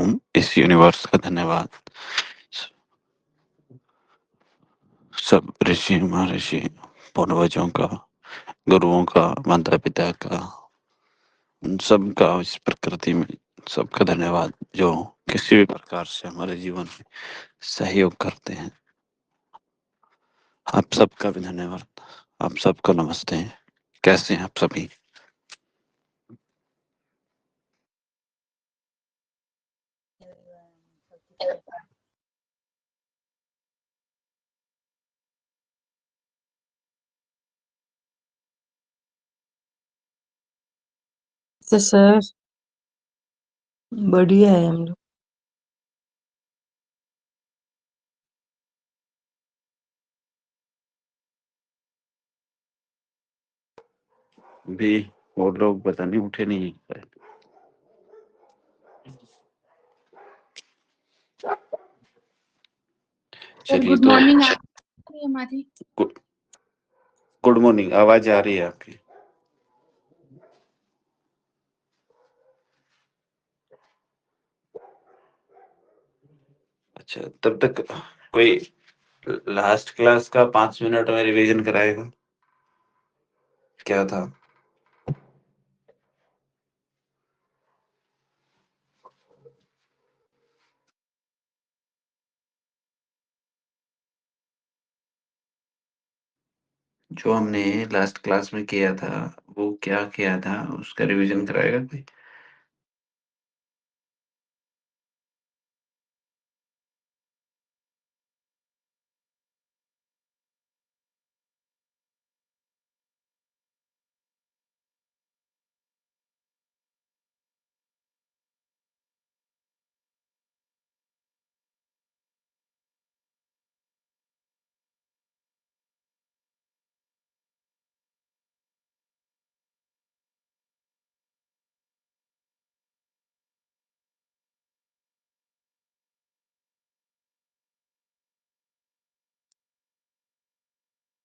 ओम, इस यूनिवर्स का धन्यवाद, सब ऋषि महर्षि पूर्वजों का, गुरुओं का, माता पिता का, उन सब का, इस प्रकृति में सबका धन्यवाद जो किसी भी प्रकार से हमारे जीवन में सहयोग करते हैं। आप सबका भी धन्यवाद। आप सबको नमस्ते। कैसे हैं आप सभी? तो सर बढ़िया है हम लोग। भी वो लोग पता नहीं उठे नहीं है। चलिए गुड तो मॉर्निंग हमारी। गुड मॉर्निंग, आवाज आ रही है आपकी? अच्छा, तब तक कोई लास्ट क्लास का 5 मिनट में रिवीजन कराएगा? क्या था? जो हमने लास्ट क्लास में किया था, वो क्या किया था, उसका रिवीजन कराएगा कोई?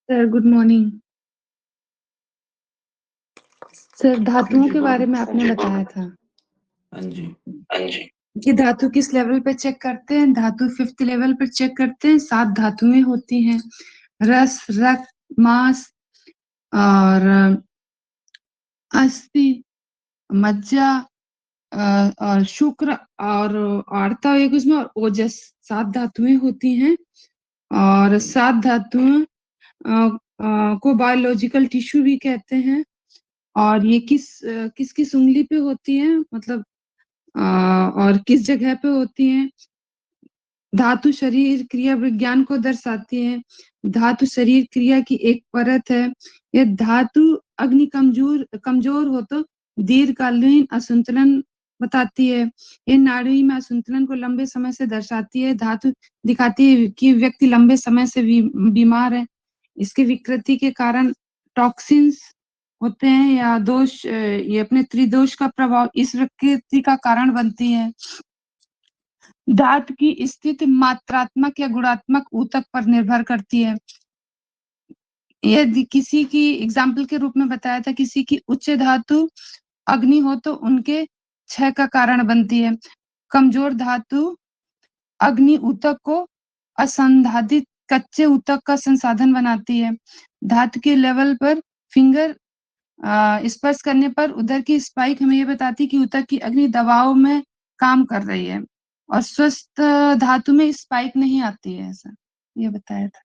Sir good morning. सर धातुओं के बारे में आपने बताया था। हाँ जी। कि धातु किस लेवल पे चेक करते हैं? धातु 5th लेवल पर चेक करते हैं। 7 धातुएं होती हैं, रस, रक्त, मांस और अस्थि, मज्जा और शुक्र और आर्ता एक उसमें, और ओजस। 7 धातुएं होती हैं और 7 धातुएं को बायोलॉजिकल टिश्यू भी कहते हैं। और ये किस किस उंगली पे होती है, मतलब और किस जगह पे होती है? धातु शरीर क्रिया विज्ञान को दर्शाती है। धातु शरीर क्रिया की एक परत है। ये धातु अग्नि कमजोर हो तो दीर्घकालीन असंतुलन बताती है। ये नाड़ी में असंतुलन को लंबे समय से दर्शाती है। धातु दिखाती है कि व्यक्ति लंबे समय से बीमार है। इसकी विकृति के कारण टॉक्सिन्स होते हैं या दोष, ये अपने त्रिदोष का प्रभाव इस विकृति का कारण बनती है। धातु की स्थिति मात्रात्मक या गुणात्मक ऊतक पर निर्भर करती है। यदि किसी की एग्जाम्पल के रूप में बताया था, किसी की उच्च धातु अग्नि हो तो उनके क्षय का कारण बनती है। कमजोर धातु अग्नि ऊतक को असंधाधित कच्चे ऊतक का संसाधन बनाती है। धातु के लेवल पर फिंगर स्पर्श करने पर उधर की स्पाइक हमें ये बताती है कि ऊतक की अग्नि दबाव में काम कर रही है, और स्वस्थ धातु में स्पाइक नहीं आती है। ऐसा ये बताया था।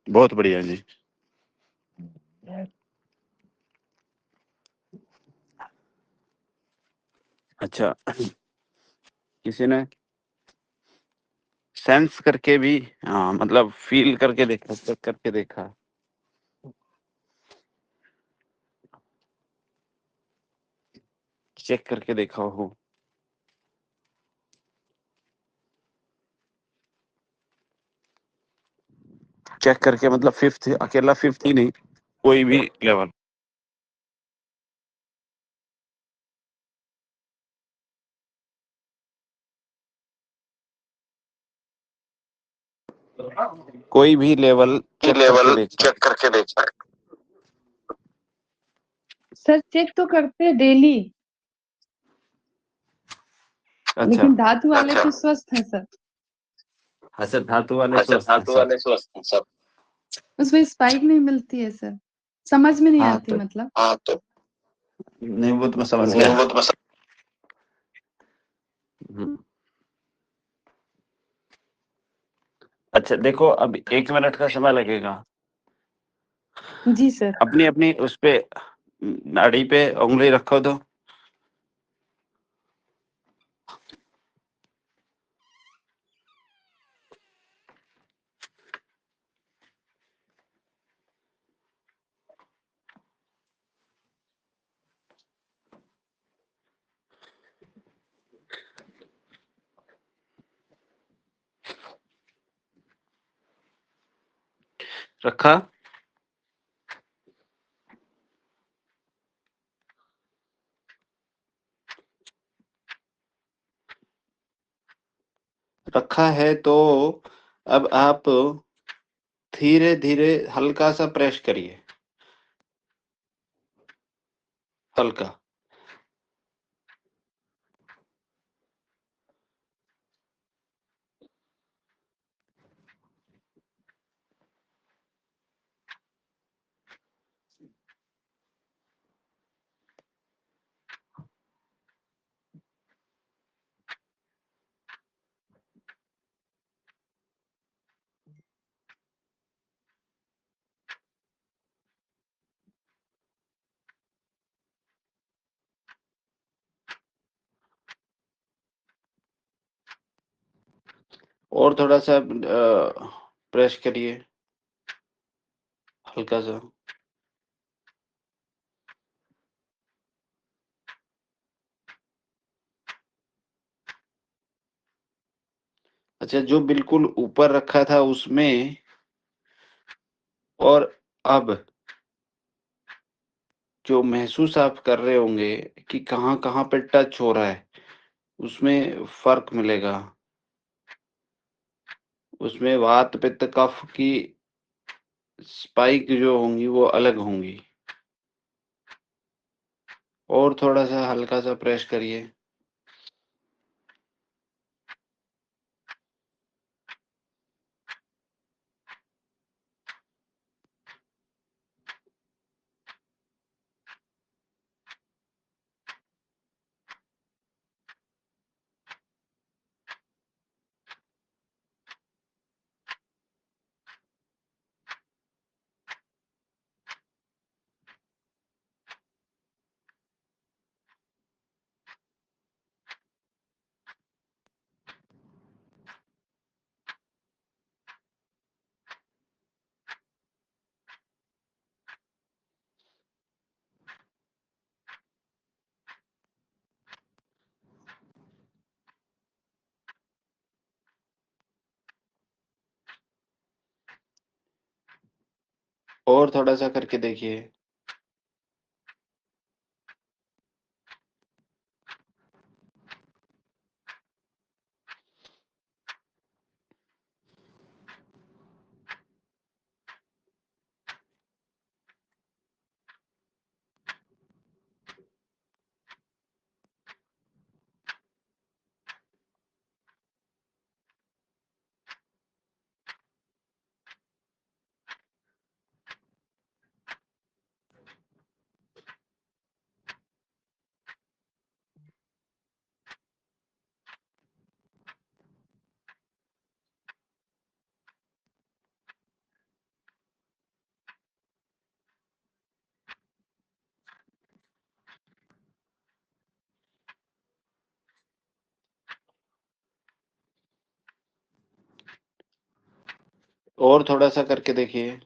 बहुत बढ़िया जी। अच्छा, किसी ने सेंस करके भी, हाँ मतलब फील करके देखा, चेक करके देखा? चेक करके देखा हो। चेक करके मतलब फिफ्थ, अकेला फिफ्थ ही नहीं, कोई भी लेवल। कोई भी लेवल चेक करके देख सकते। सर चेक तो करते हैं डेली, अच्छा लेकिन धातु वाले तो स्वस्थ हैं सर। अच्छा, धातु वाले स्वस्थ हैं सब। उसमें स्पाइक नहीं मिलती है सर, समझ में नहीं हाँ आती तो मतलब। नहीं, वो तो मैं समझ गया। हम्म। अच्छा देखो, अब 1 मिनट का समय लगेगा। जी सर। अपनी अपनी उस पे नाड़ी पे उंगली रखो तो। रखा। रखा है तो अब आप धीरे धीरे हल्का सा प्रेस करिए, हल्का। और थोड़ा सा प्रेस करिए, हल्का सा। अच्छा, जो बिल्कुल ऊपर रखा था उसमें, और अब जो महसूस आप कर रहे होंगे कि कहाँ कहाँ पे टच हो रहा है, उसमें फर्क मिलेगा। उसमें वात पित्त कफ की स्पाइक जो होंगी वो अलग होंगी। और थोड़ा सा हल्का सा प्रेस करिए। और थोड़ा सा करके देखिए। और थोड़ा सा करके देखिए।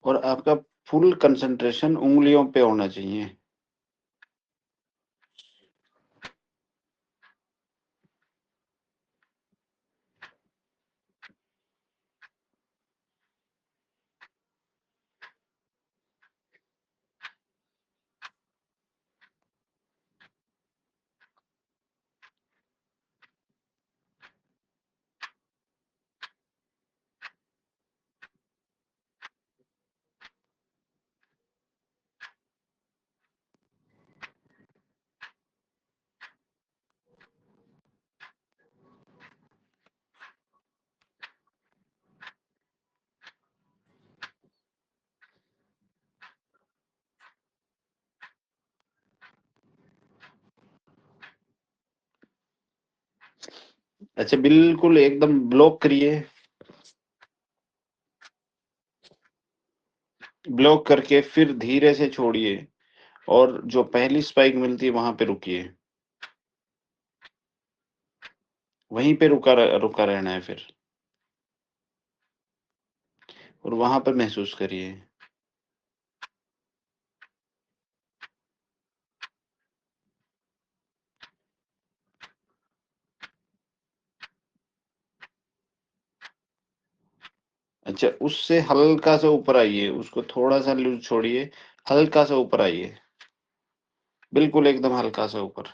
और आपका फुल कंसंट्रेशन उंगलियों पे होना चाहिए। अच्छा, बिल्कुल एकदम ब्लॉक करिए, ब्लॉक करके फिर धीरे से छोड़िए और जो पहली स्पाइक मिलती है वहां पे रुकिए, वहीं पे रुका रहना है फिर, और वहां पर महसूस करिए। अच्छा, उससे हल्का सा ऊपर आइए, उसको थोड़ा सा लूज छोड़िए, हल्का सा ऊपर आइए, बिल्कुल एकदम हल्का सा ऊपर।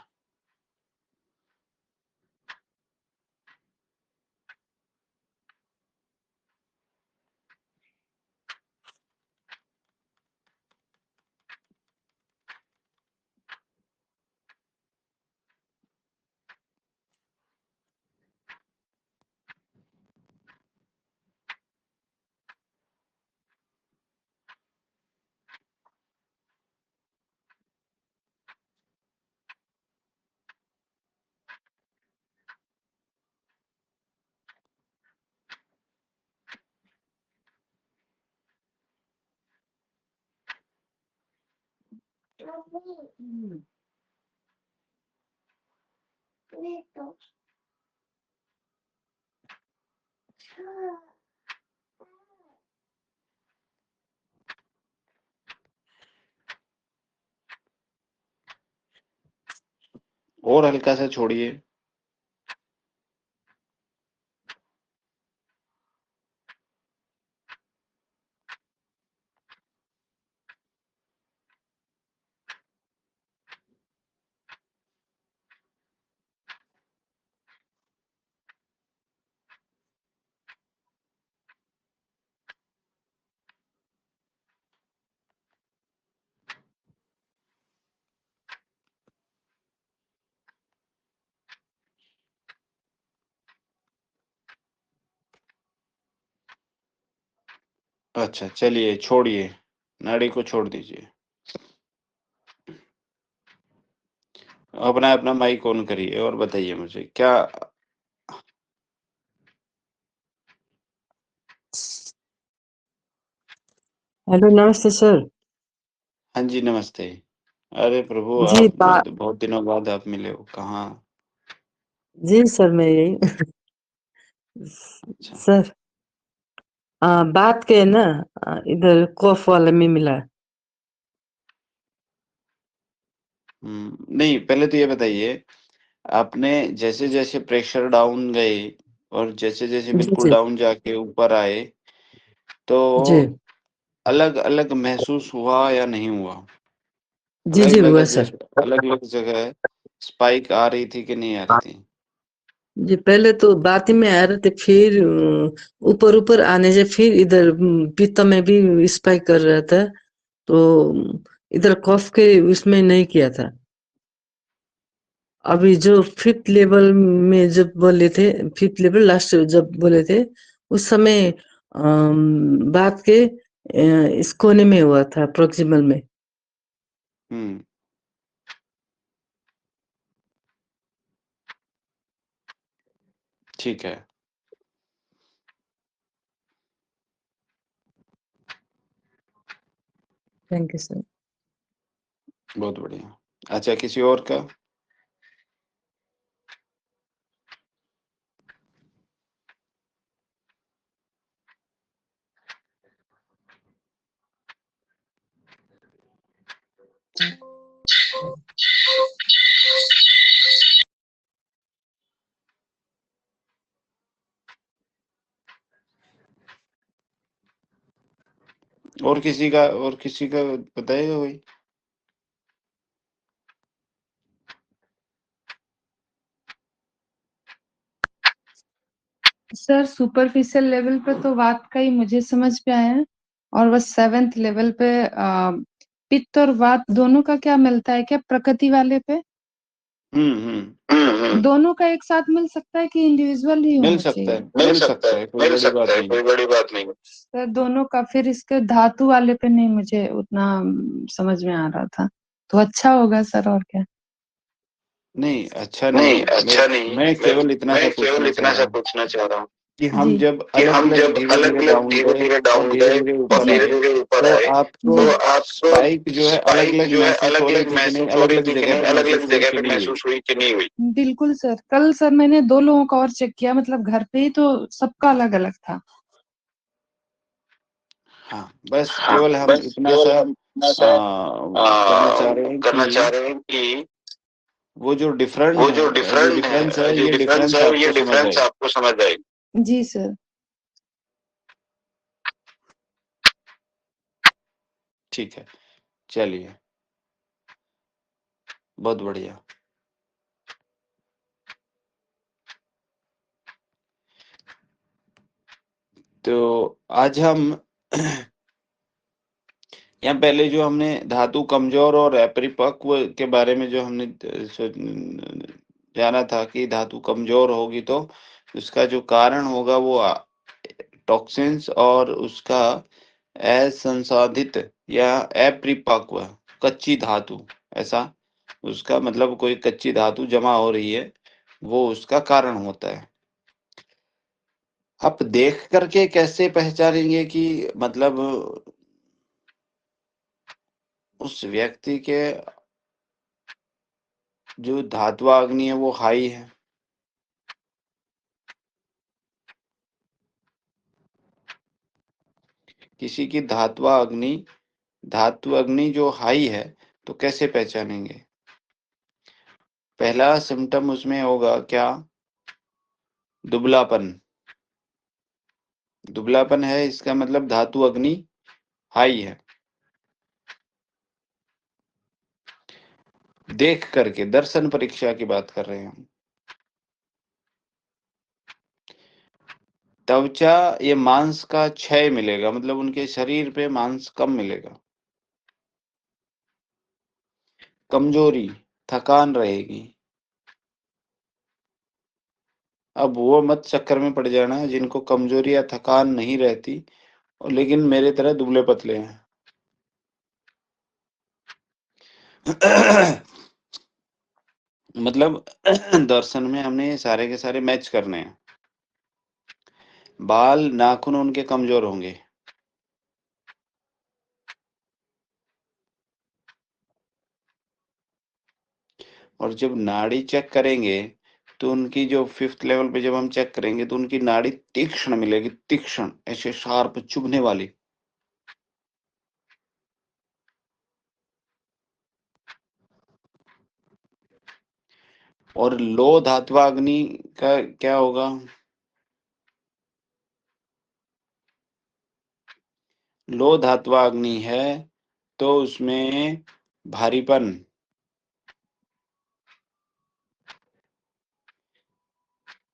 और हल्का सा छोड़िए। अच्छा, चलिए छोड़िए, नाड़ी को छोड़ दीजिए। अपना अपना माइक ऑन करिए और बताइए मुझे क्या। हेलो, नमस्ते सर। हाँ जी, नमस्ते। अरे प्रभु, जी आप बहुत बहुत दिनों बाद आप मिले हो, कहाँ? जी सर, मैं यही अच्छा। सर, बात के ना, इधर कॉफ वाले में मिला। नहीं, पहले तो ये बताइए, आपने जैसे-जैसे प्रेशर डाउन गए और जैसे-जैसे जी बिल्कुल जी डाउन जाके ऊपर आए, जी तो अलग-अलग महसूस हुआ या नहीं हुआ? जी जी, अलग-अलग हुआ सर। अलग-अलग जगह स्पाइक आ रही थी कि नहीं आ रही थी? जी, पहले तो बाती में आ रहे थे, फिर ऊपर ऊपर आने से फिर इधर पित्त में भी स्पाइक कर रहा था। तो इधर कफ के उसमें नहीं किया था। अभी जो फिफ्थ लेवल में जब बोले थे, फिफ्थ लेवल लास्ट जब बोले थे, उस समय बात के इस कोने में हुआ था, प्रोक्सिमल में। हुँ। ठीक है। Thank you sir. बहुत बढ़िया। अच्छा, किसी और का? और किसी का बताएगा कोई? सर सुपरफिशियल लेवल पे तो बात का ही मुझे समझ में आया है, और बस 7th लेवल पे पित्त और वात दोनों का क्या मिलता है क्या प्रकृति वाले पे? दोनों का एक साथ मिल सकता है कि इंडिविजुअल ही मिल होना सकता चाहिए? है, मिल सकता है, कोई बड़ी बात नहीं। कोई बड़ी बात नहीं। सर दोनों का, फिर इसके धातु वाले पे नहीं मुझे उतना समझ में आ रहा था, तो अच्छा होगा सर, और क्या। नहीं अच्छा नहीं नहीं, अच्छा नहीं, मैं केवल इतना सा मैं केवल पूछना चाह इतना रहा सा हूँ पूछना चाह रहा हूँ कि जी हम जब कि अलग हम अलग जब धीरे अलग धीरे अलग डाउन धीरे गए धीरे और डाउन धीरे गए धीरे और ऊपर धीरे आए, धीरे ऊपर तो आए आपको तो आपको स्पाइक जो है अलग स्पाइक अलग जो है महसूस अलग हो रही अलग थी कि नहीं, महसूस हो अलग रही अलग थी कि जगह नहीं, पे अलग महसूस अलग हुई जगह कि पे नहीं हुई? महसूस हुई कि नहीं हुई? बिल्कुल सर, कल सर मैंने 2 लोगों का और चेक किया, मतलब घर पे ही, तो सबका अलग अलग था। हाँ, बस हाँ, केवल हम बस इतना केवल सा हम इतना सा करना चाह रहे हैं करना चाह कि रहे हैं कि वो जो डिफरेंट वो जो है, जो डिफरेंट डिफरेंस है, है, जो ये डिफरेंस डिफरेंस है, ये आपको समझ डिफरेंस आए। आपको समझ आए। जी सर। ठीक है, चलिए, बहुत बढ़िया। तो आज हम यहाँ पहले जो हमने धातु कमजोर और अपरिपक्व के बारे में जो हमने जाना था कि धातु कमजोर होगी तो उसका जो कारण होगा वो टॉक्सिन्स और उसका असंसाधित या अपरिपक्व कच्ची धातु, ऐसा उसका मतलब कोई कच्ची धातु जमा हो रही है, वो उसका कारण होता है। आप देख करके कैसे पहचानेंगे कि मतलब उस व्यक्ति के जो धात्वा अग्नि है वो हाई है? किसी की धातु अग्नि जो हाई है तो कैसे पहचानेंगे? पहला सिम्टम उसमें होगा क्या? दुबलापन। दुबलापन है, इसका मतलब धातु अग्नि हाई है। देख करके, दर्शन परीक्षा की बात कर रहे हैं हम। त्वचा, ये मांस का क्षय मिलेगा, मतलब उनके शरीर पे मांस कम मिलेगा। कमजोरी, थकान रहेगी। अब वो मत चक्कर में पड़ जाना जिनको कमजोरी या थकान नहीं रहती और लेकिन मेरे तरह दुबले पतले हैं। मतलब दर्शन में हमने ये सारे के सारे मैच करने हैं। बाल नाखून उनके कमजोर होंगे। और जब नाड़ी चेक करेंगे तो उनकी जो 5th लेवल पे जब हम चेक करेंगे तो उनकी नाड़ी तीक्ष्ण मिलेगी, तीक्ष्ण, ऐसे शार्प, चुभने वाली। और लो धात्वाग्नि का क्या होगा? लो धात्वाग्नि है तो उसमें भारीपन,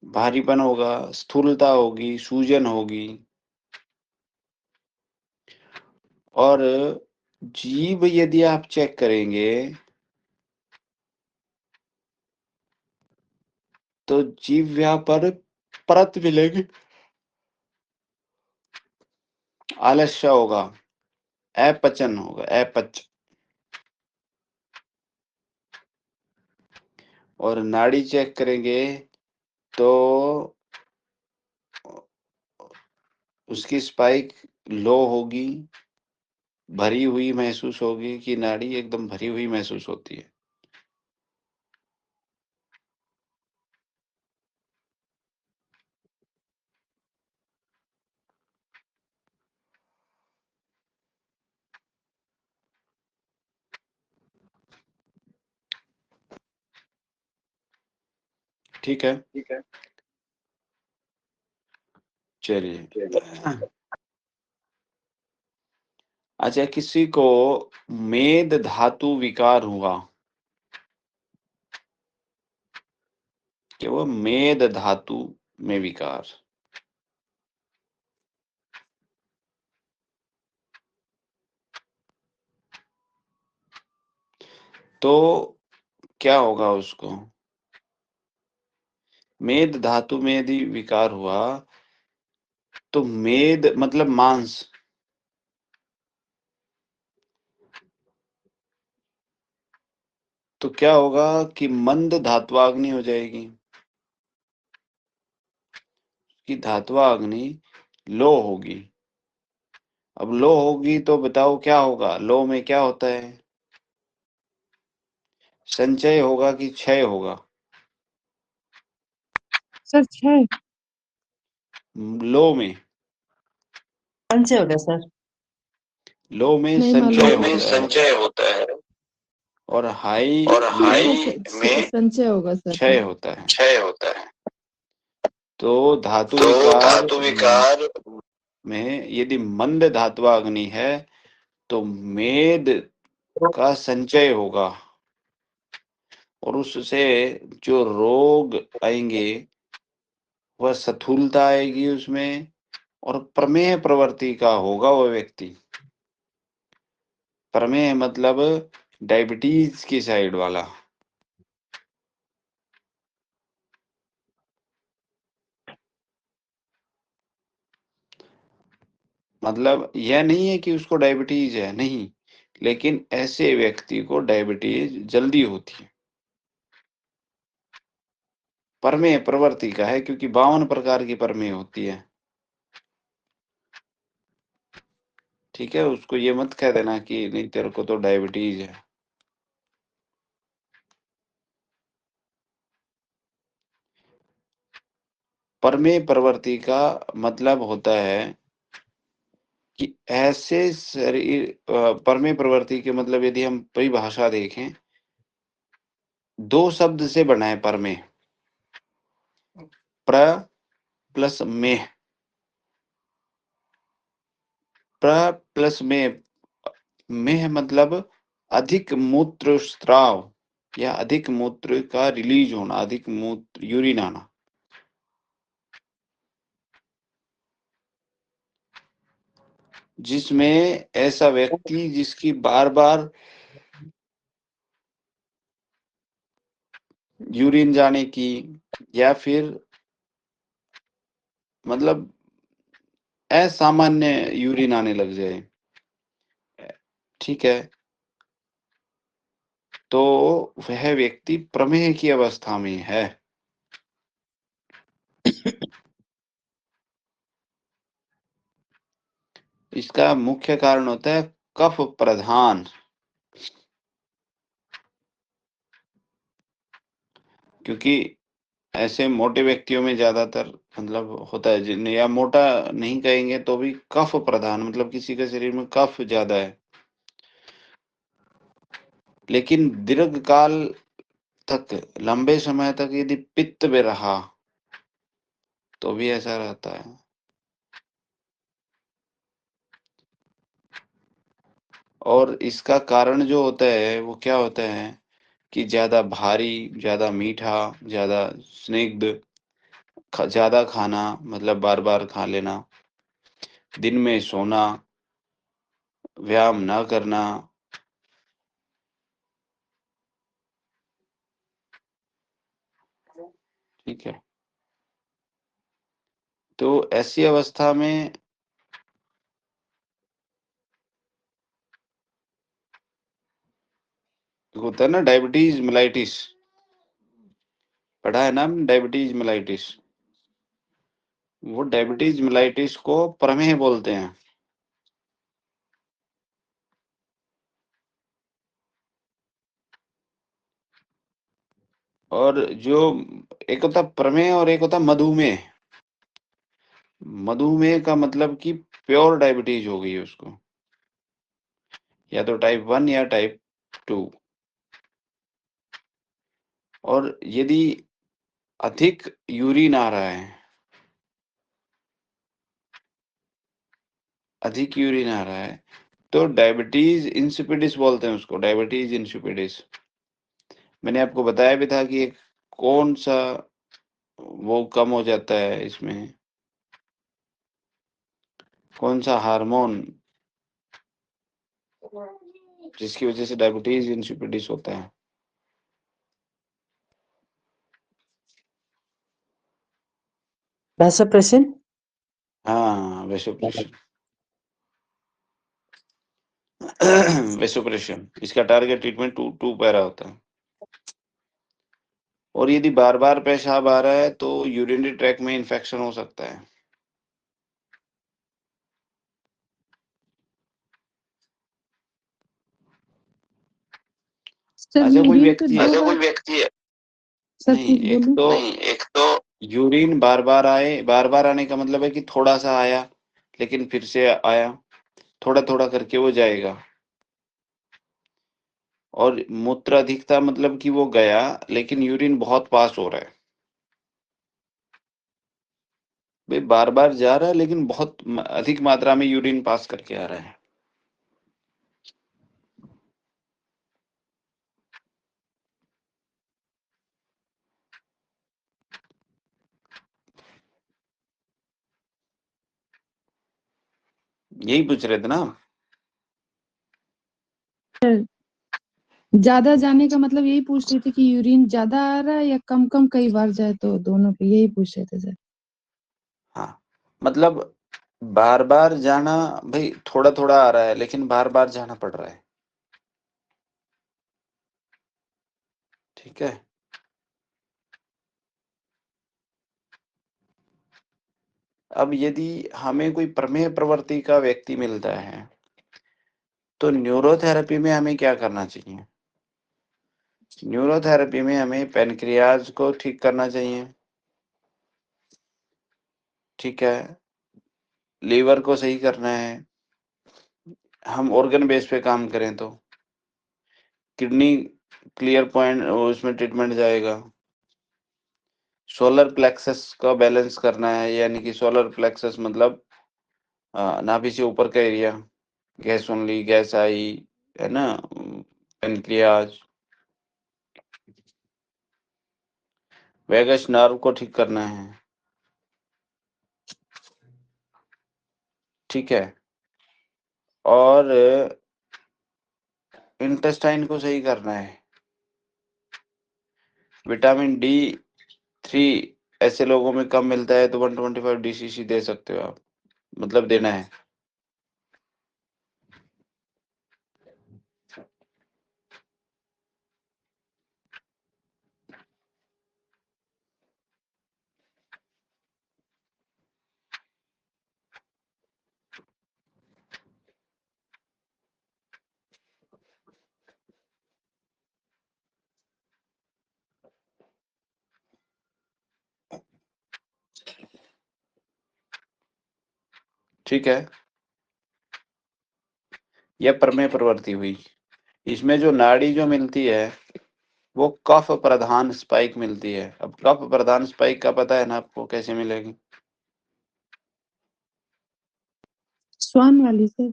भारीपन होगा, स्थूलता होगी, सूजन होगी। और जीभ यदि आप चेक करेंगे तो जीभ पर परत मिलेगी, आलस्य होगा, अपचन होगा, अपच। और नाड़ी चेक करेंगे तो उसकी स्पाइक लो होगी, भरी हुई महसूस होगी कि नाड़ी एकदम भरी हुई महसूस होती है। ठीक है, चलिए। अच्छा, किसी को मेद धातु विकार हुआ, कि वो मेद धातु में विकार, तो क्या होगा उसको? मेद धातु में यदि विकार हुआ तो मेद मतलब मांस, तो क्या होगा कि मंद धात्वाग्नि हो जाएगी, कि धात्वाग्नि लो होगी। अब लो होगी तो बताओ क्या होगा, लो में क्या होता है, संचय होगा कि क्षय होगा? सर 6। लो में, संचय होगा सर। लो में नहीं मालूम संचय होता है और हाई में संचय होगा सर। क्षय होता है। तो धातु विकार में यदि मंद धात्वाग्नि है तो मेद का संचय होगा और उससे जो रोग आएंगे वह स्थूलता आएगी उसमें, और प्रमेय प्रवृत्ति का होगा वह व्यक्ति। प्रमेय मतलब डायबिटीज की साइड वाला। मतलब यह नहीं है कि उसको डायबिटीज है, नहीं, लेकिन ऐसे व्यक्ति को डायबिटीज जल्दी होती है। प्रमेय प्रवृत्ति का है, क्योंकि 52 प्रकार की प्रमेय होती है। ठीक है, उसको ये मत कह देना कि नहीं तेरे को तो डायबिटीज है। प्रमेय प्रवृत्ति का मतलब होता है कि ऐसे शरीर, प्रमेय प्रवृत्ति के मतलब यदि हम परिभाषा देखें, 2 शब्द से बना है प्रमेय, प्र प्लस में। प्र प्लस में मतलब अधिक मूत्र स्त्राव या अधिक मूत्र का रिलीज होना, अधिक मूत्र यूरिन आना। जिसमें ऐसा व्यक्ति जिसकी बार बार यूरिन जाने की या फिर मतलब असामान्य यूरिन आने लग जाए, ठीक है, तो वह व्यक्ति प्रमेह की अवस्था में है। इसका मुख्य कारण होता है कफ प्रधान, क्योंकि ऐसे मोटे व्यक्तियों में ज्यादातर मतलब होता है, जिन्हें या मोटा नहीं कहेंगे तो भी कफ प्रधान, मतलब किसी के शरीर में कफ ज्यादा है। लेकिन दीर्घ काल तक, लंबे समय तक यदि पित्त में रहा तो भी ऐसा रहता है। और इसका कारण जो होता है वो क्या होता है कि ज्यादा भारी, ज्यादा मीठा, ज्यादा स्निग्ध, ज्यादा खाना, मतलब बार बार खा लेना, दिन में सोना, व्यायाम ना करना, ठीक है। तो ऐसी अवस्था में होता है ना डायबिटीज मेलाइटिस, पढ़ा है ना डायबिटीज मेलाइटिस। वो डायबिटीज मेलाइटिस को प्रमेह बोलते हैं। और जो एक होता प्रमेह और एक होता मधुमेह। मधुमेह का मतलब कि प्योर डायबिटीज हो गई है उसको, या तो टाइप 1 या टाइप 2। और यदि अधिक यूरिन आ रहा है, अधिक यूरिन आ रहा है, तो डायबिटीज इंसिपिडिस बोलते हैं उसको, डायबिटीज इंसिपिडिस। मैंने आपको बताया भी था कि एक कौन सा वो कम हो जाता है इसमें, कौन सा हार्मोन जिसकी वजह से डायबिटीज इंसिपिडिस होता है। वैसोप्रेसिन। हाँ, वेसोप्रेशन। वेसोप्रेशन इसका टारगेट ट्रीटमेंट 2 पैरा होता है। और यदि बार बार पेशाब आ रहा है तो यूरिनरी ट्रैक में इन्फेक्शन हो सकता है। सर अच्छा, कोई यूरिन तो व्यक्ति दो है, बार सर नहीं, कुछ बोलो। एक तो यूरिन बार बार आए, बार बार आने का मतलब है कि थोड़ा सा आया लेकिन फिर से आया, थोड़ा थोड़ा करके वो जाएगा। और मूत्र अधिकता मतलब कि वो गया लेकिन यूरिन बहुत पास हो रहा है। भाई बार बार जा रहा है लेकिन बहुत अधिक मात्रा में यूरिन पास करके आ रहा है। यही पूछ रहे थे ना? ज्यादा जाने का मतलब यही पूछ रहे थे कि यूरिन ज्यादा आ रहा है या कम कम कई बार जाए, तो दोनों पे यही पूछ रहे थे सर। हाँ, मतलब बार बार जाना, भाई थोड़ा थोड़ा आ रहा है लेकिन बार बार जाना पड़ रहा है। ठीक है। अब यदि हमें कोई प्रमेय प्रवृत्ति का व्यक्ति मिलता है तो न्यूरोथेरेपी में हमें क्या करना चाहिए? न्यूरोथेरेपी में हमें पेनक्रियाज को ठीक करना चाहिए। ठीक है। लीवर को सही करना है। हम ऑर्गन बेस पे काम करें तो किडनी क्लियर पॉइंट उसमें ट्रीटमेंट जाएगा। सोलर प्लेक्सस का बैलेंस करना है, यानी कि सोलर प्लेक्सस मतलब नाभि से ऊपर का एरिया, गैस ओनली, गैस आई, है ना, पेनक्रियाज, वेगस नर्व को ठीक करना है। ठीक है। और इंटेस्टाइन को सही करना है। विटामिन D3 ऐसे लोगों में कम मिलता है तो 125 DCC दे सकते हो आप, मतलब देना है। ठीक है। यह प्रमेय प्रवृत्ति हुई। इसमें जो नाड़ी जो मिलती है वो कफ प्रधान स्पाइक मिलती है। अब कफ प्रधान स्पाइक का पता है ना आपको, कैसे मिलेगी? स्वान वाली सर।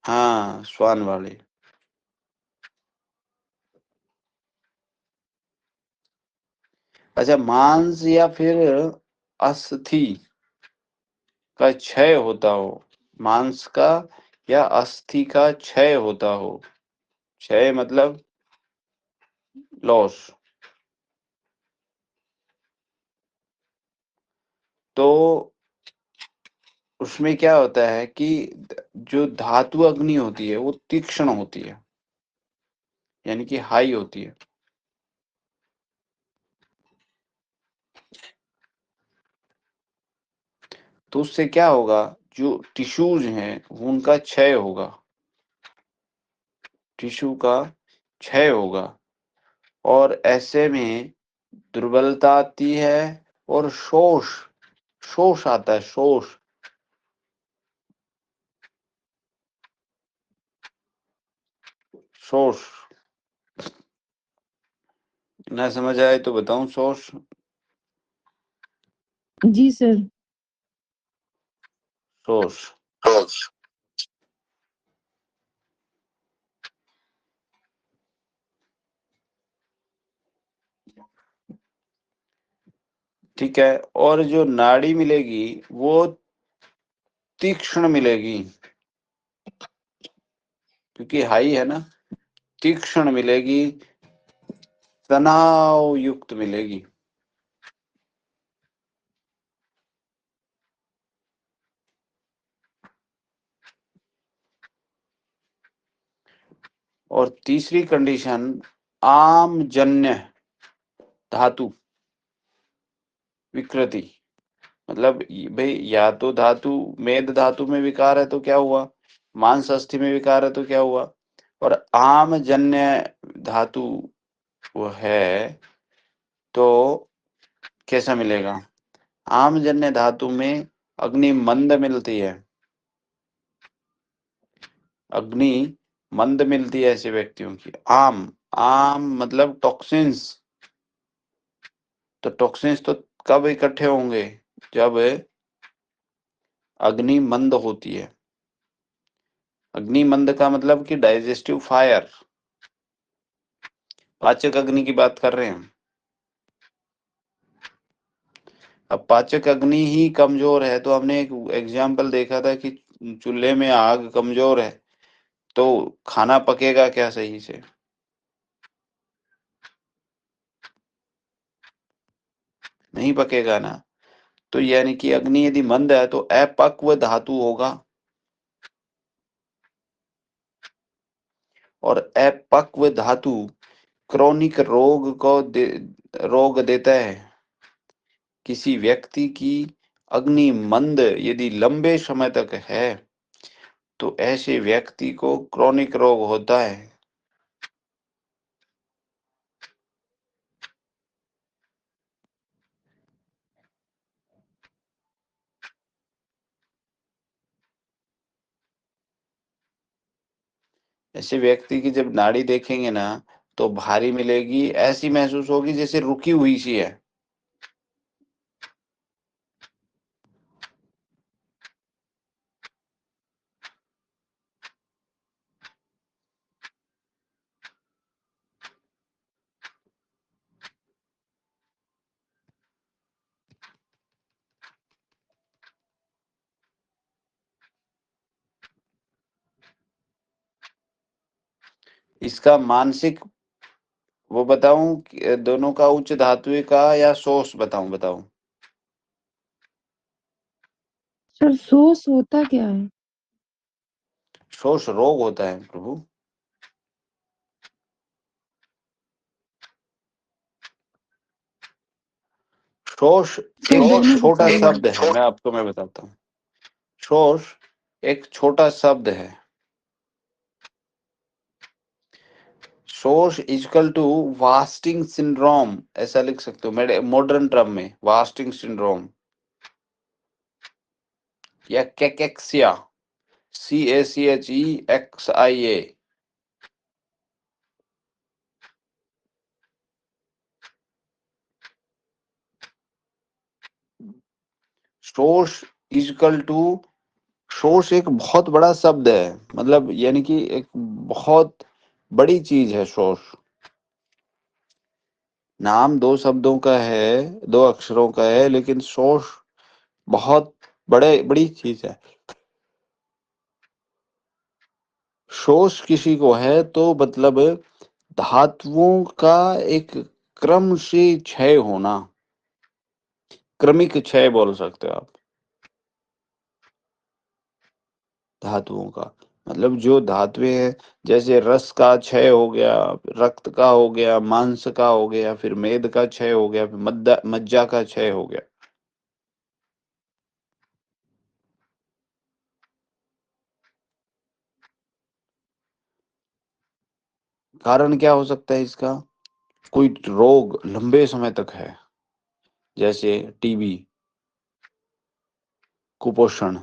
हाँ, श्वान वाली। अच्छा, मांस या फिर अस्थि का क्षय होता हो, मांस का या अस्थि का क्षय होता हो, क्षय मतलब लॉस, तो उसमें क्या होता है कि जो धातु अग्नि होती है वो तीक्ष्ण होती है, यानी कि हाई होती है। तो उससे क्या होगा, जो टिश्यूज हैं उनका क्षय होगा, टिश्यू का क्षय होगा, और ऐसे में दुर्बलता आती है और शोष, शोष आता है, शोष। शोष ना समझ आए तो बताऊं, शोष, जी सर। शोष। ठीक है। और जो नाड़ी मिलेगी वो तीक्ष्ण मिलेगी, क्योंकि हाई है ना, तीक्ष्ण मिलेगी, तनाव युक्त मिलेगी। और तीसरी कंडीशन आमजन्य धातु विकृति, मतलब भाई या तो धातु मेद धातु में विकार है तो क्या हुआ, मांस अस्थि में विकार है तो क्या हुआ, और आम जन्य धातु वो है तो कैसा मिलेगा। आम जन्य धातु में अग्नि मंद मिलती है, अग्नि मंद मिलती है ऐसे व्यक्तियों की। आम आम मतलब टॉक्सिन्स, तो टॉक्सिन्स तो कब इकट्ठे होंगे, जब अग्नि मंद होती है। अग्नि मंद का मतलब कि डाइजेस्टिव फायर, पाचक अग्नि की बात कर रहे हैं हम। अब पाचक अग्नि ही कमजोर है, तो हमने एक एग्जाम्पल देखा था कि चूल्हे में आग कमजोर है तो खाना पकेगा क्या सही से, नहीं पकेगा ना। तो यानी कि अग्नि यदि मंद है तो अपक्व धातु होगा, और अपक्व धातु क्रोनिक रोग देता है। किसी व्यक्ति की अग्नि मंद यदि लंबे समय तक है तो ऐसे व्यक्ति को क्रोनिक रोग होता है। ऐसे व्यक्ति की जब नाड़ी देखेंगे ना तो भारी मिलेगी, ऐसी महसूस होगी जैसे रुकी हुई सी है। इसका मानसिक वो बताऊं कि दोनों का, उच्च धातु का या शोष बताऊं। सर सोस होता क्या है? शोष रोग होता है प्रभु। शोष सर एक दोनों छोटा बताइए। शब्द है, मैं बताता हूँ। शोष एक छोटा शब्द है। शोष इक्वल टू वास्टिंग सिंड्रोम, ऐसा लिख सकते हो मेरे मॉडर्न टर्म में, वास्टिंग सिंड्रोम या कैकेक्सिया, CACHEXIA। शोष इक्वल टू, शोष एक बहुत बड़ा शब्द है, मतलब यानी कि एक बहुत बड़ी चीज है शोष। नाम दो शब्दों का है, दो अक्षरों का है, लेकिन शोष बहुत बड़ी चीज है। शोष किसी को है तो मतलब धातुओं का एक क्रम से क्षय होना, क्रमिक क्षय बोल सकते हो आप। धातुओं का मतलब जो धातुएं हैं, जैसे रस का क्षय हो गया, रक्त का हो गया, मांस का हो गया, फिर मेद का क्षय हो गया, फिर मज्जा का क्षय हो गया। कारण क्या हो सकता है इसका, कोई रोग लंबे समय तक है, जैसे टीबी, कुपोषण।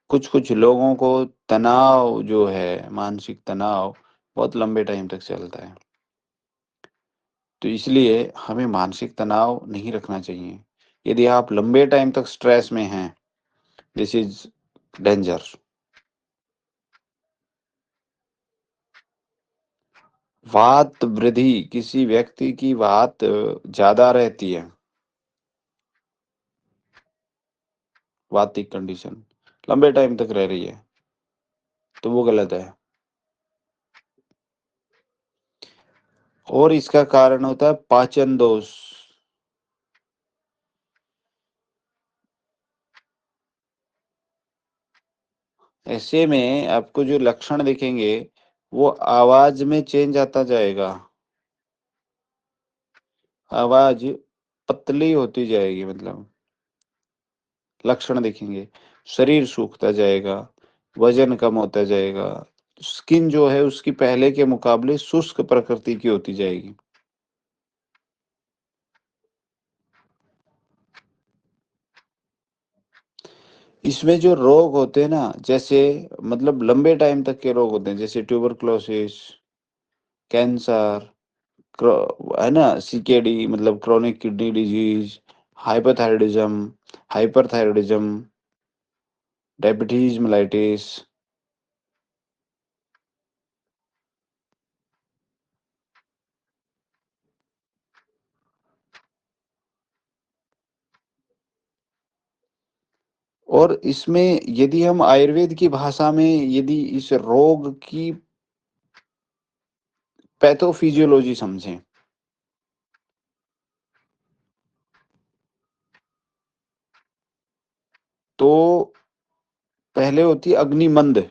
कुछ लोगों को तनाव जो है, मानसिक तनाव बहुत लंबे टाइम तक चलता है। तो इसलिए हमें मानसिक तनाव नहीं रखना चाहिए। यदि आप लंबे टाइम तक स्ट्रेस में हैं, दिस इज डेंजर। वात वृद्धि, किसी व्यक्ति की वात ज्यादा रहती है, वातिक कंडीशन लंबे टाइम तक रह रही है, तो वो गलत है। और इसका कारण होता है पाचन दोष। ऐसे में आपको जो लक्षण दिखेंगे वो आवाज में चेंज आता जाएगा, आवाज पतली होती जाएगी, मतलब लक्षण दिखेंगे, शरीर सूखता जाएगा, वजन कम होता जाएगा, स्किन जो है उसकी पहले के मुकाबले शुष्क प्रकृति की होती जाएगी। इसमें जो रोग होते हैं ना, जैसे मतलब लंबे टाइम तक के रोग होते हैं, जैसे ट्यूबरकुलोसिस, कैंसर, है ना, सीकेडी मतलब chronic kidney disease, hypothyroidism, hyperthyroidism, diabetes mellitus. और इसमें यदि हम आयुर्वेद की भाषा में यदि इस रोग की पैथोफिजियोलॉजी समझें, तो पहले होती है अग्निमंद।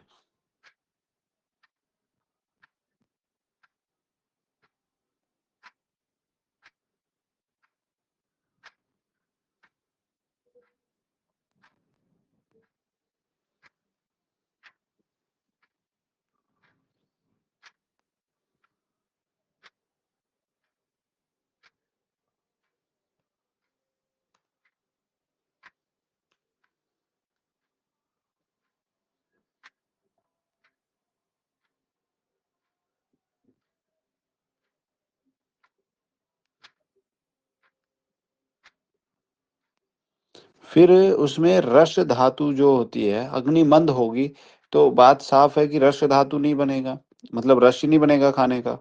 फिर उसमें रस धातु जो होती है अग्निमंद होगी, तो बात साफ है कि रस धातु नहीं बनेगा, मतलब रस ही नहीं बनेगा खाने का।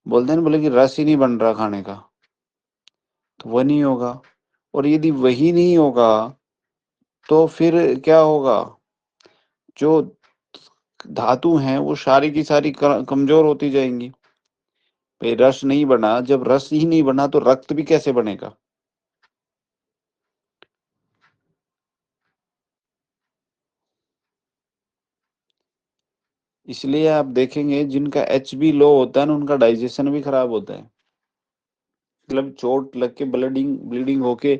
बोलते हैं ना, बोले कि रस ही नहीं बन रहा खाने का, तो वह नहीं होगा। और यदि वही नहीं होगा तो फिर क्या होगा, जो धातु हैं वो सारी की सारी कमजोर होती जाएंगी। भाई रस नहीं बना, जब रस ही नहीं बना तो रक्त भी कैसे बनेगा। इसलिए आप देखेंगे जिनका एचबी लो होता है ना, उनका डाइजेशन भी खराब होता है। मतलब चोट लग के ब्लीडिंग ब्लीडिंग होके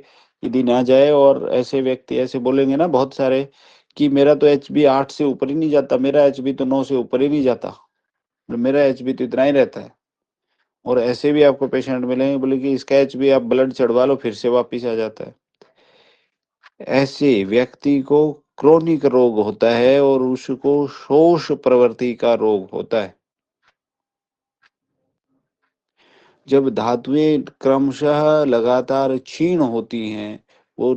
यदि ना जाए, और ऐसे व्यक्ति ऐसे बोलेंगे ना बहुत सारे कि मेरा तो एचबी 8 से ऊपर ही नहीं जाता, मेरा एचबी तो 9 से ऊपर ही नहीं जाता, मेरा एचबी तो इतना ही रहता है। और ऐसे भी आपको पेशेंट मिलेंगे बोले कि इसका एचबी आप ब्लड चढ़वा लो फिर से वापिस आ जाता है। ऐसे व्यक्ति को क्रोनिक रोग होता है और उसको शोष प्रवृत्ति का रोग होता है। जब धातुएं क्रमशः लगातार क्षीण होती हैं, वो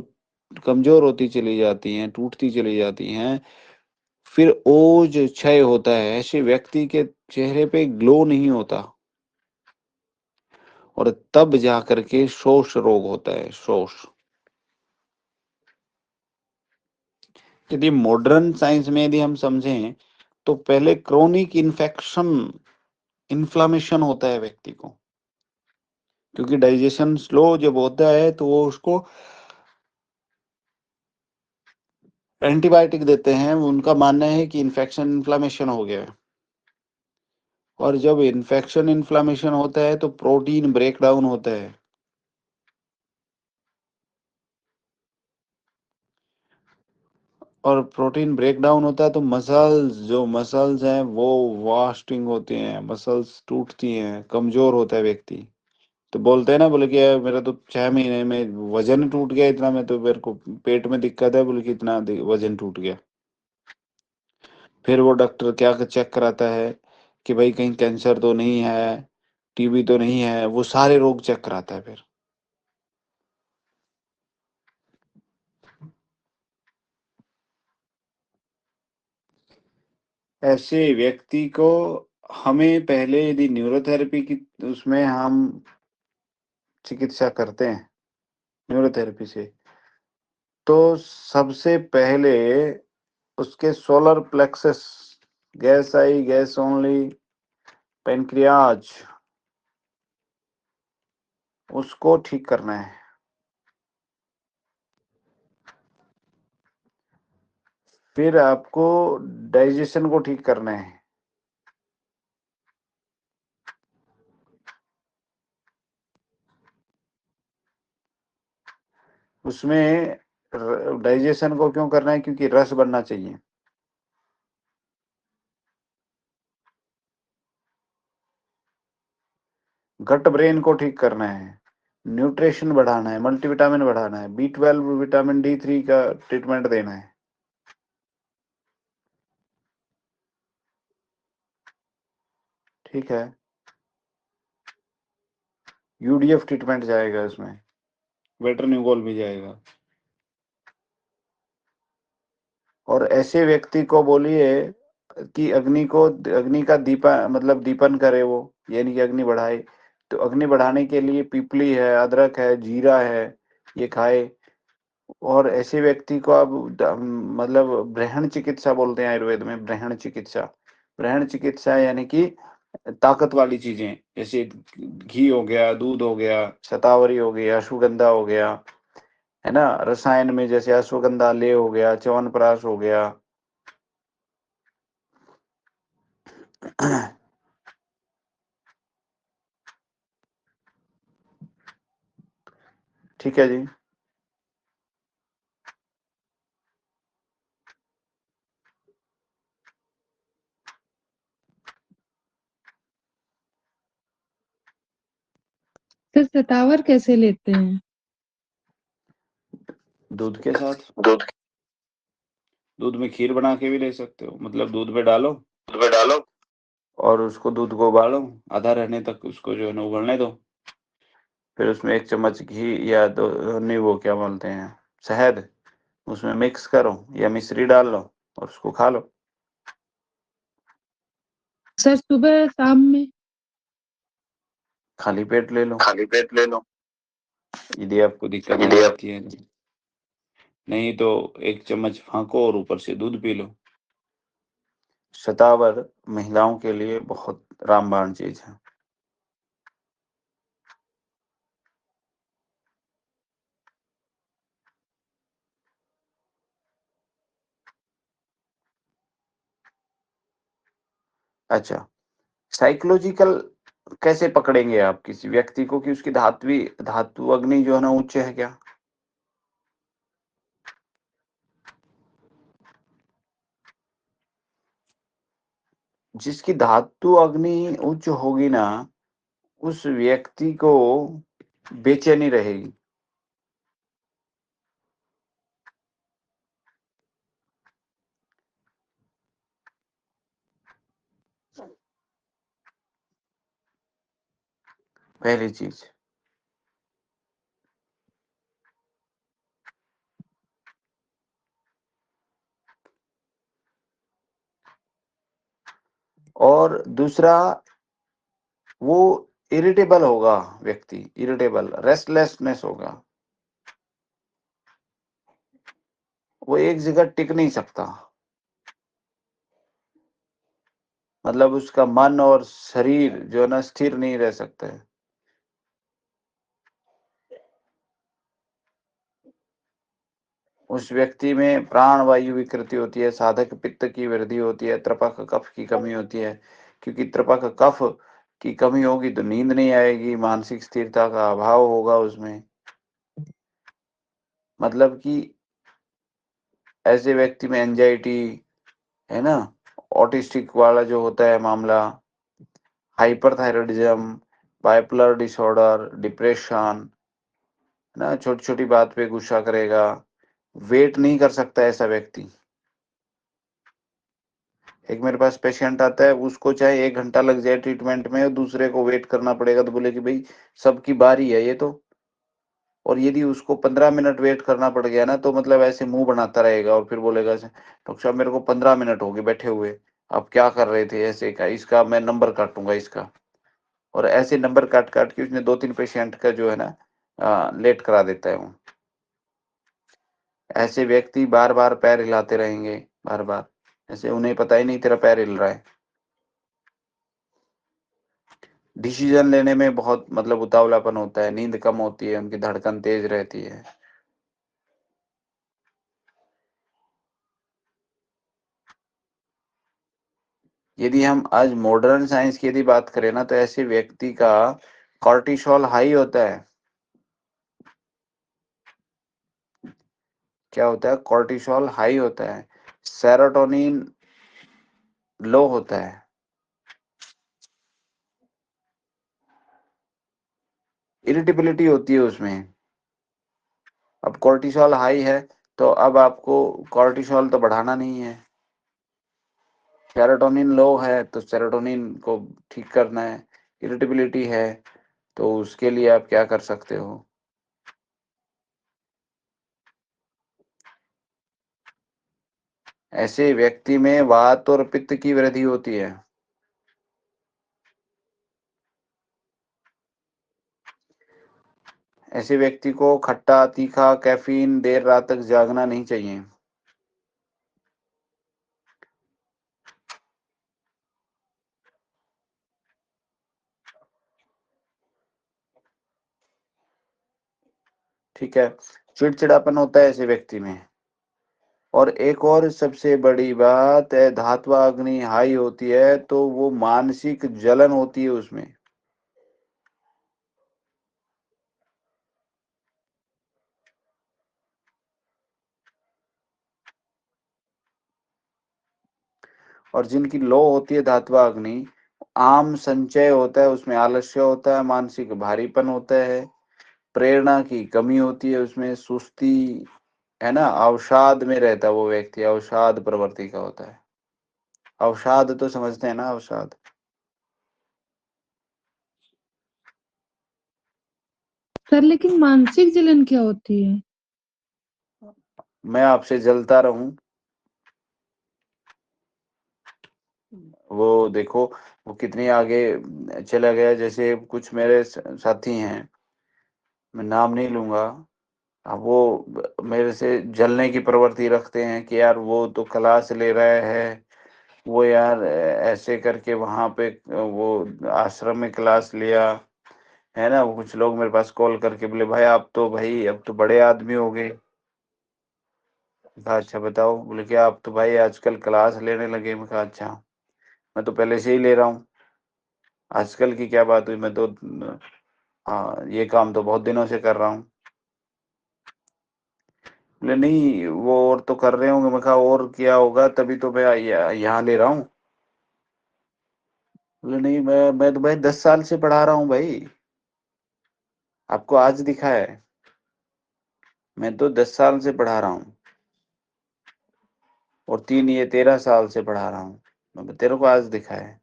कमजोर होती चली जाती हैं, टूटती चली जाती हैं, फिर ओज क्षय होता है, ऐसे व्यक्ति के चेहरे पे ग्लो नहीं होता, और तब जाकर के शोष रोग होता है, शोष। यदि मॉडर्न साइंस में यदि हम समझें, तो पहले क्रोनिक इन्फेक्शन, इन्फ्लामेशन होता है व्यक्ति को, क्योंकि डाइजेशन स्लो जब होता है तो वो उसको एंटीबायोटिक देते हैं, उनका मानना है कि इन्फेक्शन इन्फ्लामेशन हो गया है। और जब इन्फेक्शन इन्फ्लामेशन होता है तो प्रोटीन ब्रेक डाउन होता है, और प्रोटीन ब्रेक डाउन होता है तो मसल्स, जो मसल्स हैं वो वास्टिंग होती हैं, मसल्स टूटती हैं, कमजोर होता है व्यक्ति। तो बोलते हैं ना, बोले कि यार मेरा तो 6 महीने में वजन टूट गया इतना, मैं तो मेरे को पेट में दिक्कत है, बोले कि इतना वजन टूट गया। फिर वो डॉक्टर क्या चेक कराता है कि भाई कहीं कैंसर तो नहीं है, टीबी तो नहीं है, वो सारे रोग चेक कराता है। फिर ऐसे व्यक्ति को हमें पहले यदि न्यूरोथेरेपी की उसमें हम चिकित्सा करते हैं न्यूरोथेरेपी से, तो सबसे पहले उसके सोलर प्लेक्सस, गैस आई, गैस ओनली, पेनक्रियाज, उसको ठीक करना है। फिर आपको डाइजेशन को ठीक करना है। उसमें डाइजेशन को क्यों करना है? क्योंकि रस बनना चाहिए। गट ब्रेन को ठीक करना है, न्यूट्रिशन बढ़ाना है, मल्टीविटामिन बढ़ाना है, B12 विटामिन D3 का ट्रीटमेंट देना है। ठीक है, UDF ट्रीटमेंट जाएगा इसमें, वेटरन्यूगोल भी जाएगा। और ऐसे व्यक्ति को बोलिए कि अग्नि का मतलब दीपन करे, वो यानी कि अग्नि बढ़ाए। तो अग्नि बढ़ाने के लिए पीपली है, अदरक है, जीरा है, ये खाए। और ऐसे व्यक्ति को आप मतलब ब्रहण चिकित्सा बोलते हैं आयुर्वेद में, ब्रहण चिकित्सा। ब्रहण चिकित्सा यानी कि ताकत वाली चीजें, जैसे घी हो गया, दूध हो गया, शतावरी हो गई, अश्वगंधा हो गया, है ना। रसायन में जैसे अश्वगंधा लेह हो गया, च्यवनप्राश हो गया। ठीक है जी। सर सतावर कैसे लेते हैं? दूध के साथ, दूध में खीर बना के भी ले सकते हो। मतलब दूध में डालो और उसको, दूध को उबालो, आधा रहने तक उसको जो है ना उबलने दो। फिर उसमें 1 चम्मच घी या 2, नहीं वो क्या बोलते हैं, शहद, उसमें मिक्स करो या मिश्री डाल लो और उसको खा लो। सर सुबह शाम में? खाली पेट ले लो, यदि आपको दिक्कत नहीं आती है। नहीं तो 1 चम्मच फाँको और ऊपर से दूध पी लो। शतावर महिलाओं के लिए बहुत रामबाण चीज है। अच्छा, साइकोलॉजिकल कैसे पकड़ेंगे आप किसी व्यक्ति को कि उसकी धातु अग्नि जो है ना उच्च है क्या? जिसकी धातु अग्नि उच्च होगी ना, उस व्यक्ति को बेचैनी रहेगी। पहली चीज। और दूसरा, वो इरिटेबल होगा व्यक्ति, इरिटेबल, रेस्टलेसनेस होगा, वो एक जगह टिक नहीं सकता। मतलब उसका मन और शरीर जो है ना स्थिर नहीं रह सकते हैं। उस व्यक्ति में प्राण वायु विकृति होती है, साधक पित्त की वृद्धि होती है, त्रिपक कफ की कमी होती है। क्योंकि त्रिपक कफ की कमी होगी तो नींद नहीं आएगी, मानसिक स्थिरता का अभाव होगा उसमें। मतलब कि ऐसे व्यक्ति में एंजाइटी, है ना, ऑटिस्टिक वाला जो होता है मामला, हाइपरथायराइडिज्म, बाइपोलर डिसऑर्डर, डिप्रेशन, ना छोटी छोटी बात पे गुस्सा करेगा, वेट नहीं कर सकता ऐसा व्यक्ति। एक मेरे पास पेशेंट आता है, उसको चाहे 1 घंटा लग जाए ट्रीटमेंट में और दूसरे को वेट करना पड़ेगा, तो बोले कि भाई सबकी बारी है ये तो। और यदि उसको 15 मिनट वेट करना पड़ गया ना, तो मतलब ऐसे मुंह बनाता रहेगा और फिर बोलेगा ऐसे, डॉक्टर साहब मेरे को 15 मिनट हो गए बैठे हुए, आप क्या कर रहे थे? ऐसे का इसका मैं नंबर काटूंगा इसका। और ऐसे नंबर काट काट के उसने 2-3 पेशेंट का जो है ना लेट करा देता है वो। ऐसे व्यक्ति बार बार पैर हिलाते रहेंगे, बार बार, ऐसे उन्हें पता ही नहीं तेरा पैर हिल रहा है। डिसीजन लेने में बहुत मतलब उतावलापन होता है, नींद कम होती है, उनकी धड़कन तेज रहती है। यदि हम आज मॉडर्न साइंस की यदि बात करें ना, तो ऐसे व्यक्ति का कॉर्टिसोल हाई होता है। क्या होता है, कॉर्टिसोल हाई होता है, सेरोटोनिन लो होता है। इरिटेबिलिटी होती है उसमें। अब कॉर्टिसोल हाई है तो अब आपको कॉर्टिसोल तो बढ़ाना नहीं है। सेरोटोनिन लो है तो सेरोटोनिन को ठीक करना है। इरिटेबिलिटी है तो उसके लिए आप क्या कर सकते हो, ऐसे व्यक्ति में वात और पित्त की वृद्धि होती है। ऐसे व्यक्ति को खट्टा तीखा कैफीन देर रात तक जागना नहीं चाहिए। ठीक है, चिड़चिड़ापन होता है ऐसे व्यक्ति में। और एक और सबसे बड़ी बात है, धात्वा अग्नि हाई होती है तो वो मानसिक जलन होती है उसमें। और जिनकी लो होती है धात्वा अग्नि, आम संचय होता है उसमें, आलस्य होता है, मानसिक भारीपन होता है, प्रेरणा की कमी होती है उसमें, सुस्ती है ना, अवसाद में रहता है वो व्यक्ति, अवसाद प्रवृत्ति का होता है। अवसाद तो समझते हैं ना, अवसाद। सर लेकिन मानसिक जलन क्या होती है? मैं आपसे जलता रहूं, वो देखो वो कितनी आगे चला गया। जैसे कुछ मेरे साथी हैं, मैं नाम नहीं लूंगा, अब वो मेरे से जलने की प्रवृत्ति रखते हैं कि यार वो तो क्लास ले रहा है, वो यार ऐसे करके वहां पे वो आश्रम में क्लास लिया है ना। वो कुछ लोग मेरे पास कॉल करके बोले भाई आप तो भाई अब तो बड़े आदमी हो गए। कहा अच्छा बताओ, बोले क्या आप तो भाई आजकल क्लास लेने लगे। मैं कहा अच्छा, मैं तो पहले से ही ले रहा हूँ, आजकल की क्या बात हुई, मैं तो हाँ ये काम तो बहुत दिनों से कर रहा हूँ। बोले नहीं वो और तो कर रहे होंगे। मैं कहा और क्या होगा, तभी तो मैं यहाँ ले रहा हूँ। बोले नहीं मैं तो भाई 10 साल से पढ़ा रहा हूँ भाई, आपको आज दिखा है, मैं तो 10 साल से पढ़ा रहा हूँ और 13 साल से पढ़ा रहा हूँ, मैं तेरे को आज दिखा है।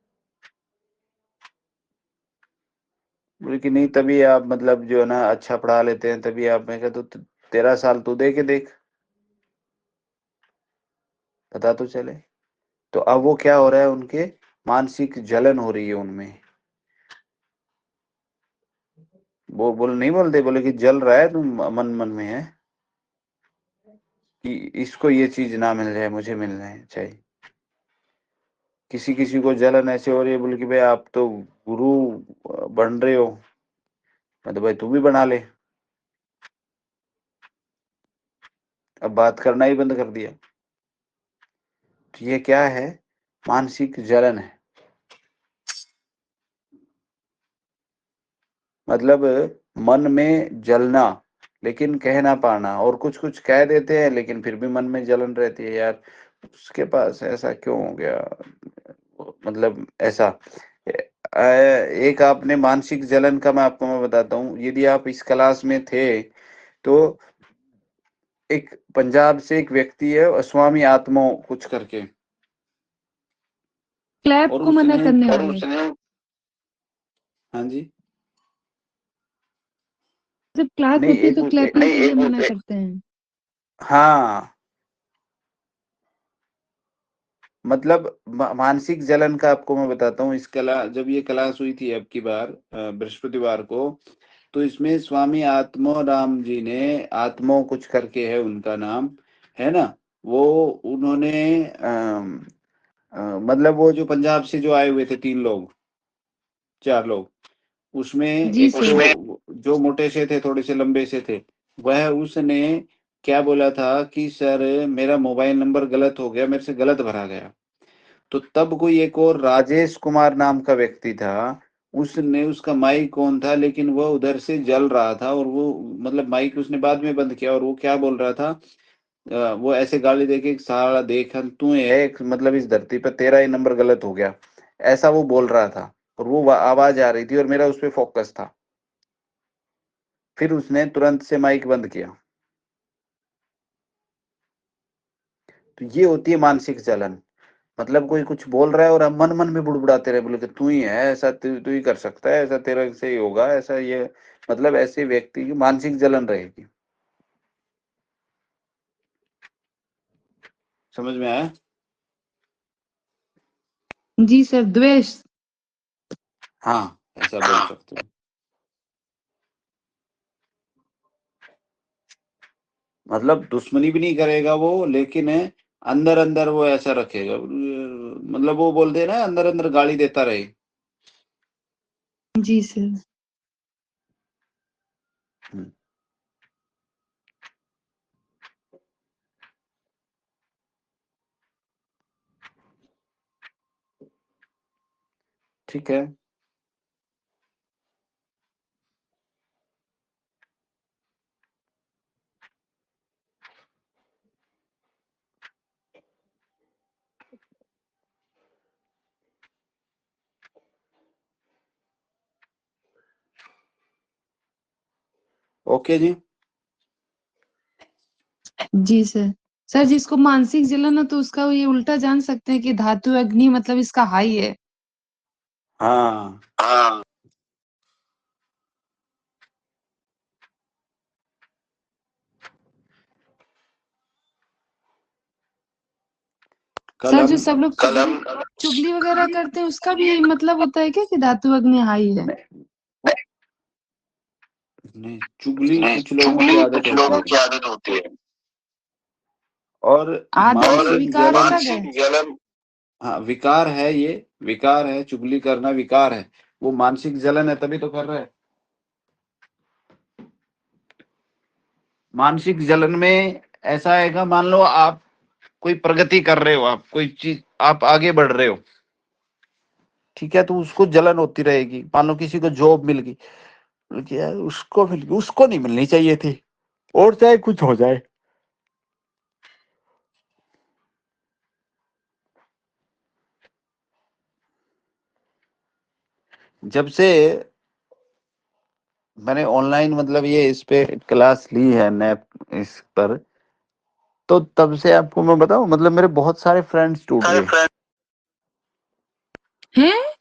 बोले कि नहीं तभी आप मतलब जो है ना अच्छा पढ़ा लेते हैं तभी आप। मैं कहा तो 13 साल तू दे के देख, पता तो चले। तो अब वो क्या हो रहा है, उनके मानसिक जलन हो रही है उनमें। वो नहीं बोलते, बोले कि जल रहा है तुम, मन मन में है कि इसको ये चीज ना मिल जाए, मुझे मिलना चाहिए। किसी किसी को जलन ऐसे हो रही है, बोले कि भाई आप तो गुरु बन रहे हो, मैं तो भाई तू भी बना ले। अब बात करना ही बंद कर दिया। तो ये क्या है, मानसिक जलन है। मतलब मन में जलना लेकिन कह ना पाना, और कुछ कुछ कह देते हैं लेकिन फिर भी मन में जलन रहती है, यार उसके पास ऐसा क्यों हो गया, मतलब ऐसा। एक आपने मानसिक जलन का मैं बताता हूँ। यदि आप इस क्लास में थे तो एक पंजाब से एक व्यक्ति है स्वामी आत्मा कुछ करके, क्लैप और को मना उसने करने वाले, हाँ जी, जब क्लास नहीं होती है एक तो क्लैपिंग के लिए मना करते हैं। हाँ मतलब मानसिक जलन का आपको मैं बताता हूँ। इस कला जब ये क्लास हुई थी अब की बार बृहस्पतिवार को, तो इसमें स्वामी आत्माराम जी ने, आत्मा कुछ करके है उनका नाम, है ना, वो उन्होंने मतलब वो जो पंजाब से जो आए हुए थे 3 लोग 4 लोग, उसमें जी एक सर। जो मोटे से थे, थोड़े से लंबे से थे, वह उसने क्या बोला था कि सर मेरा मोबाइल नंबर गलत हो गया, मेरे से गलत भरा गया। तो तब कोई एक और राजेश कुमार नाम का व्यक्ति था, उसने, उसका माइक ऑन था लेकिन वो उधर से जल रहा था, और वो मतलब माइक उसने बाद में बंद किया, और वो क्या बोल रहा था वो ऐसे गाली देके कि साला देख तू है एक, मतलब इस धरती पे तेरा ही नंबर गलत हो गया, ऐसा वो बोल रहा था। और वो आवाज आ रही थी और मेरा उस पे फोकस था। फिर उसने तुरंत से माइक बंद किया। तो ये होती है मानसिक जलन। मतलब कोई कुछ बोल रहा है और हम मन मन में बुड़बुड़ाते रहे, बोले कि तू ही है ऐसा, तू ही कर सकता है ऐसा, तेरा से ही होगा ऐसा, ये मतलब ऐसे व्यक्ति की मानसिक जलन रहेगी। समझ में आया? जी सर, द्वेष। हाँ, ऐसा बोल सकते हो। मतलब दुश्मनी भी नहीं करेगा वो, लेकिन अंदर अंदर वो ऐसा रखेगा, मतलब वो बोलते हैं ना, अंदर अंदर गाली देता रहे। जी सर। हम्म, ठीक है। ओके जी। जी सर। सर जिसको मानसिक जलन है तो उसका ये उल्टा जान सकते हैं कि धातु अग्नि मतलब इसका हाई है। हाँ, हाँ। कल सर जो हम सब लोग चुगली वगैरह करते हैं उसका भी यही मतलब होता है क्या कि धातु अग्नि हाई है? नहीं, चुगली कुछ लोगों की आदत कुछ होती लोगों है, की आदत होती है। और आदत और मानसिक विकार जलन, अलग है। जलन। हाँ विकार है, ये विकार है, चुगली करना विकार है। वो मानसिक जलन है तभी तो कर रहा है। मानसिक जलन में ऐसा आएगा, मान लो आप कोई प्रगति कर रहे हो, आप कोई चीज, आप आगे बढ़ रहे हो, ठीक है, तो उसको जलन होती रहेगी। मान लो किसी को जॉब मिल गई, बोले कि यार उसको मिल गई, उसको नहीं मिलनी चाहिए थी, और चाहे कुछ हो जाए। जब से मैंने ऑनलाइन मतलब ये इस पे क्लास ली है नैप इस पर, तो तब से आपको मैं बताऊं, मतलब मेरे बहुत सारे फ्रेंड्स टूट गए। हैं?